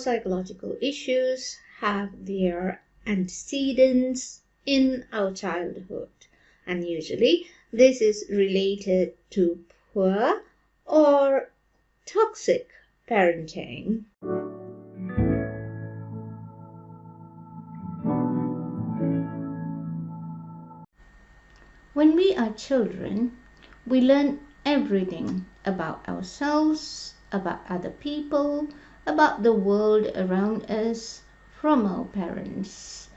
psychological issues have their antecedents in our childhood, and usually this is related to poor or toxic parenting. When we are children, we learn everything about ourselves, about other people, about the world around us from our parents,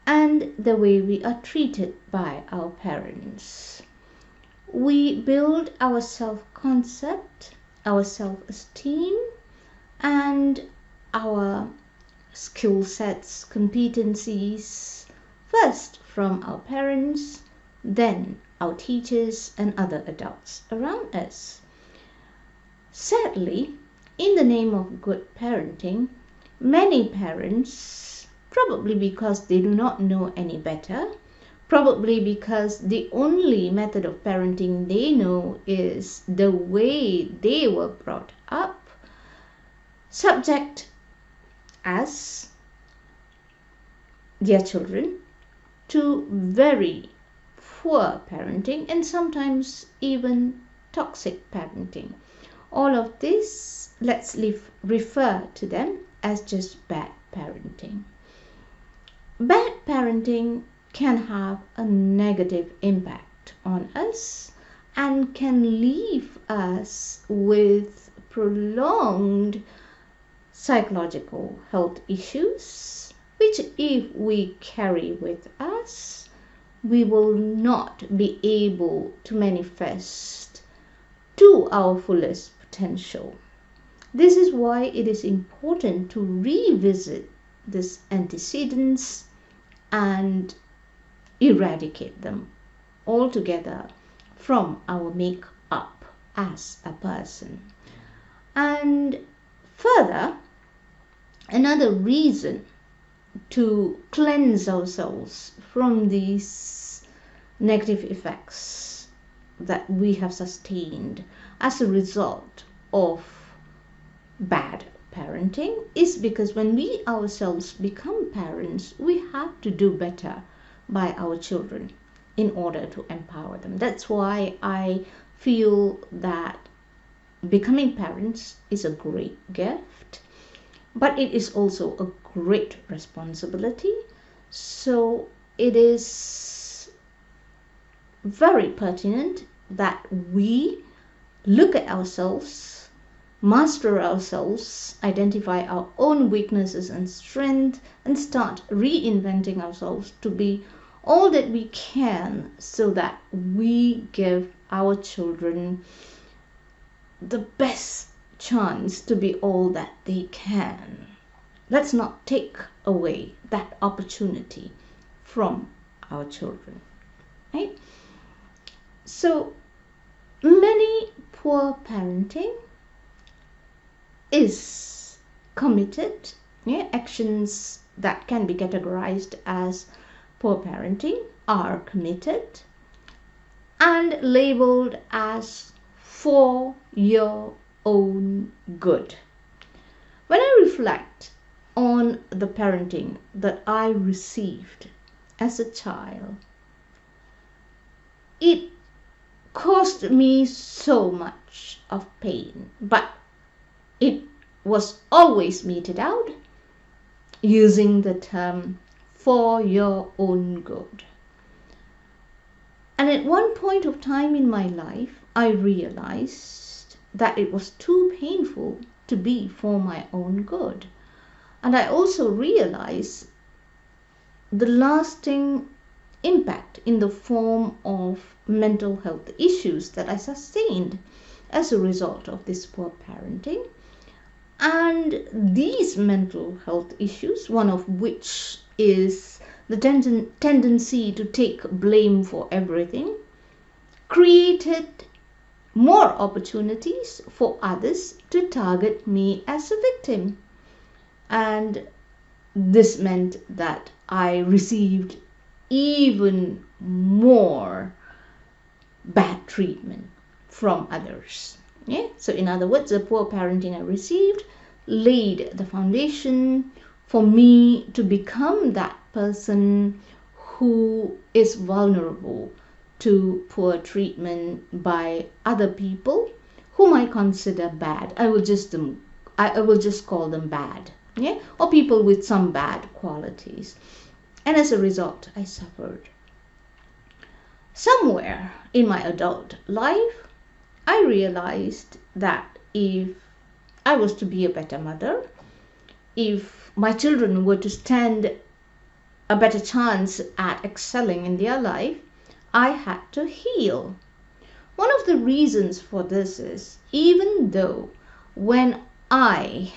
and the way we are treated by our parents. We build our self-concept, our self-esteem, and our skill sets, competencies, first from our parents, then our teachers and other adults around us. Sadly, in the name of good parenting, many parents, probably because they do not know any better, probably because the only method of parenting they know is the way they were brought up, subject as their children to very poor parenting and sometimes even toxic parenting. All of this, let's refer to them as just bad parenting. Bad parenting can have a negative impact on us and can leave us with prolonged psychological health issues, which if we carry with us, we will not be able to manifest to our fullest potential. This is why it is important to revisit these antecedents and eradicate them altogether from our make-up as a person. And further, another reason to cleanse ourselves from these negative effects that we have sustained as a result of bad parenting is because when we ourselves become parents, we have to do better by our children in order to empower them. That's why I feel that becoming parents is a great gift, but it is also a great responsibility. So it is very pertinent that we look at ourselves, master ourselves, identify our own weaknesses and strengths, and start reinventing ourselves to be all that we can so that we give our children the best chance to be all that they can. Let's not take away that opportunity from our children, right? So many poor parenting is committed, actions that can be categorized as poor parenting are committed and labeled as for your own good. When I reflect on the parenting that I received as a child, it caused me so much of pain, but it was always meted out using the term for your own good. And at one point of time in my life, I realized that it was too painful to be for my own good. And I also realized the lasting impact in the form of mental health issues that I sustained as a result of this poor parenting. And these mental health issues, one of which is the tendency to take blame for everything, created more opportunities for others to target me as a victim. And this meant that I received even more bad treatment from others. So in other words, the poor parenting I received laid the foundation for me to become that person who is vulnerable to poor treatment by other people whom I consider bad. I will just call them bad, yeah, or people with some bad qualities. And as a result, I suffered. Somewhere in my adult life, I realized that if I was to be a better mother, if my children were to stand a better chance at excelling in their life, I had to heal. One of the reasons for this is, even though when I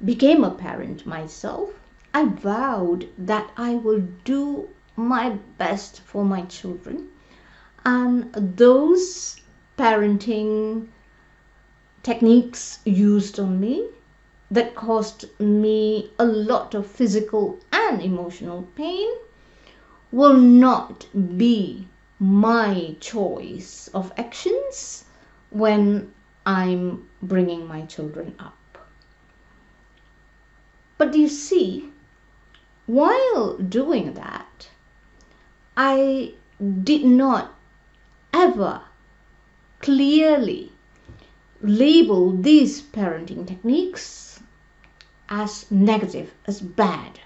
became a parent myself, I vowed that I will do my best for my children, and those parenting techniques used on me that caused me a lot of physical and emotional pain will not be my choice of actions when I'm bringing my children up. But you see, while doing that, I did not ever clearly label these parenting techniques as negative, as bad.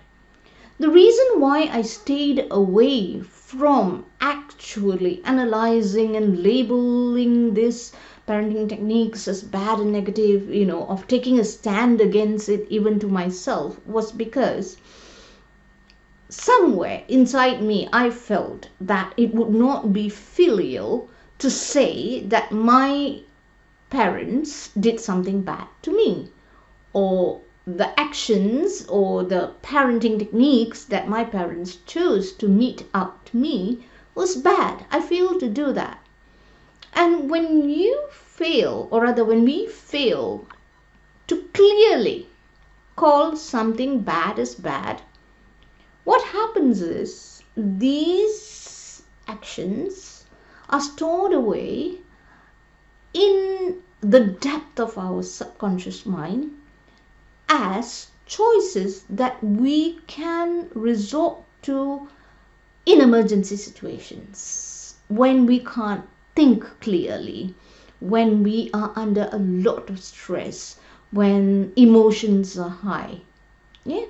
The reason why I stayed away from actually analyzing and labeling these parenting techniques as bad and negative, of taking a stand against it even to myself, was because somewhere inside me I felt that it would not be filial to say that my parents did something bad to me, or the actions or the parenting techniques that my parents chose to mete out to me was bad. I failed to do that. And when you fail, or rather when we fail to clearly call something bad as bad, what happens is these actions are stored away in the depth of our subconscious mind as choices that we can resort to in emergency situations, when we can't think clearly, when we are under a lot of stress, when emotions are high. Yeah?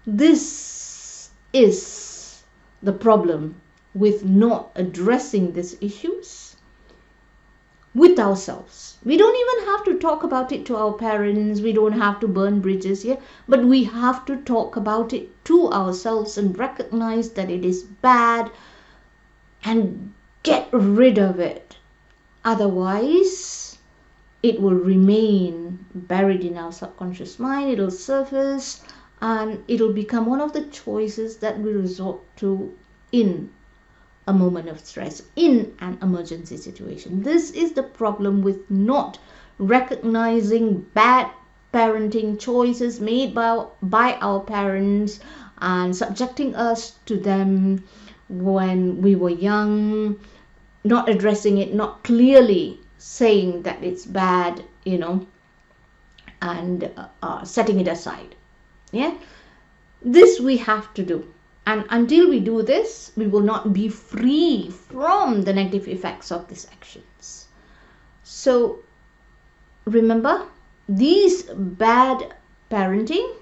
This is the problem with not addressing these issues with ourselves. We don't even have to talk about it to our parents. We don't have to burn bridges here, but we have to talk about it to ourselves and recognize that it is bad and get rid of it. Otherwise, it will remain buried in our subconscious mind. It'll surface and it'll become one of the choices that we resort to in a moment of stress, in an emergency situation. This is the problem with not recognizing bad parenting choices made by our parents and subjecting us to them when we were young, not addressing it, not clearly saying that it's bad, and setting it aside. Yeah, this we have to do. And until we do this, we will not be free from the negative effects of these actions. So remember, these bad parenting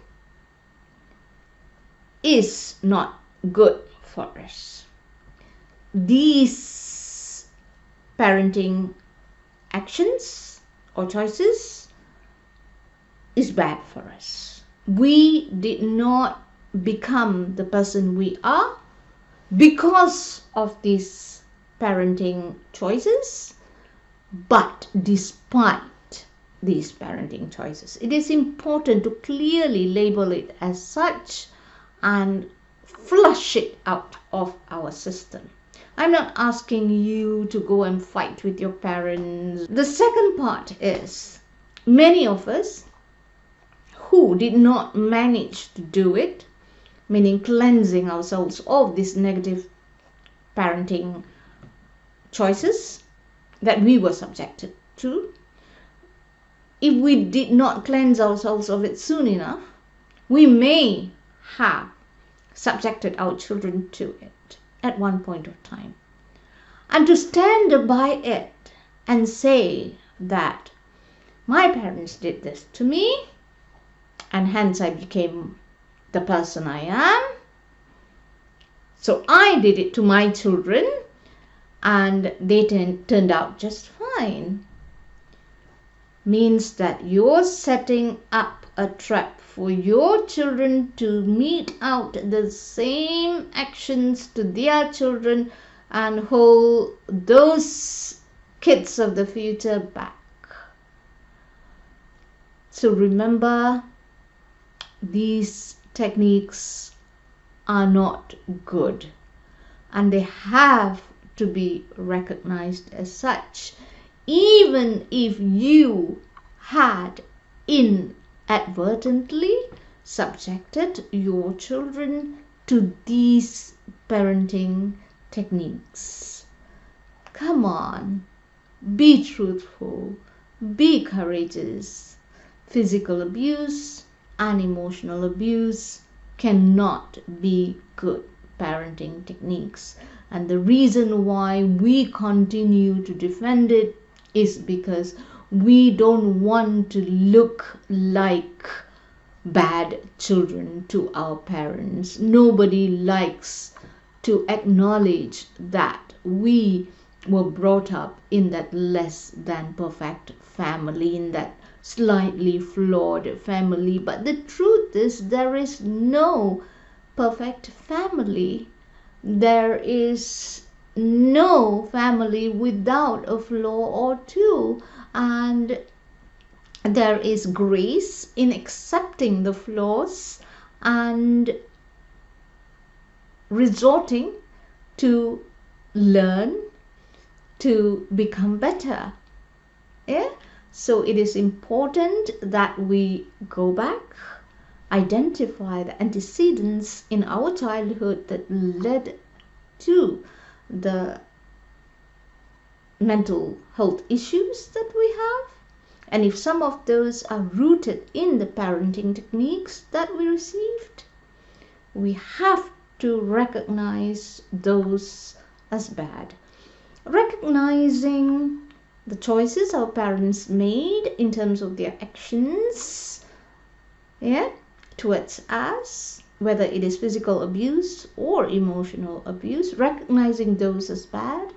is not good for us. These parenting actions or choices is bad for us. We did not become the person we are because of these parenting choices, but despite these parenting choices. It is important to clearly label it as such and flush it out of our system. I'm not asking you to go and fight with your parents. The second part is, many of us who did not manage to do it, meaning cleansing ourselves of these negative parenting choices that we were subjected to, if we did not cleanse ourselves of it soon enough, we may have subjected our children to it at one point of time. And to stand by it and say that my parents did this to me, and hence I became the person I am, so I did it to my children and they turned out just fine, means that you're setting up a trap for your children to mete out the same actions to their children and hold those kids of the future back. So remember, these techniques are not good and they have to be recognized as such, even if you had inadvertently subjected your children to these parenting techniques. Come on, be truthful, be courageous. Physical abuse and emotional abuse cannot be good parenting techniques. And the reason why we continue to defend it is because we don't want to look like bad children to our parents. Nobody likes to acknowledge that we were brought up in that less than perfect family, in that slightly flawed family. But the truth is, there is no perfect family. There is no family without a flaw or two, and there is grace in accepting the flaws and resorting to learn to become better. Yeah? So it is important that we go back, identify the antecedents in our childhood that led to the mental health issues that we have. And if some of those are rooted in the parenting techniques that we received, we have to recognize those as bad. Recognizing the choices our parents made in terms of their actions, towards us, whether it is physical abuse or emotional abuse, recognizing those as bad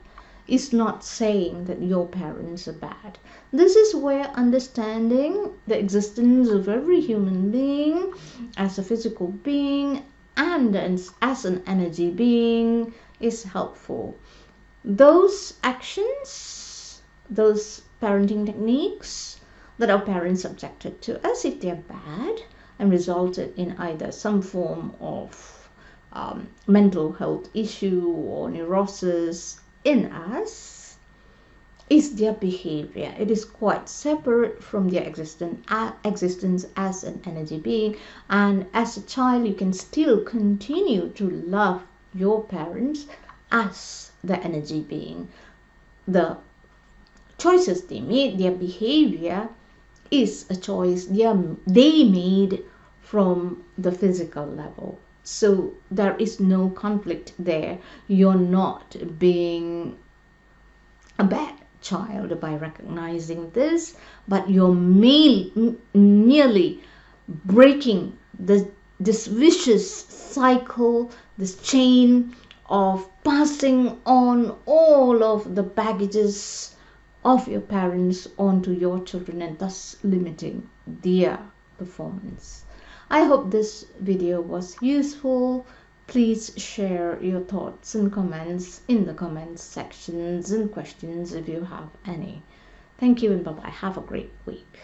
is not saying that your parents are bad. This is where understanding the existence of every human being as a physical being and as an energy being is helpful. Those actions, those parenting techniques that our parents subjected to us, if they're bad and resulted in either some form of mental health issue or neurosis in us, is their behavior. It is quite separate from their existence as an energy being. And as a child, you can still continue to love your parents as the energy being. The choices they made, their behavior is a choice they made from the physical level. So there is no conflict there. You're not being a bad child by recognizing this, but you're merely breaking this vicious cycle, this chain of passing on all of the baggages of your parents onto your children and thus limiting their performance. I hope this video was useful. Please share your thoughts and comments in the comments sections and questions if you have any. Thank you and bye-bye. Have a great week.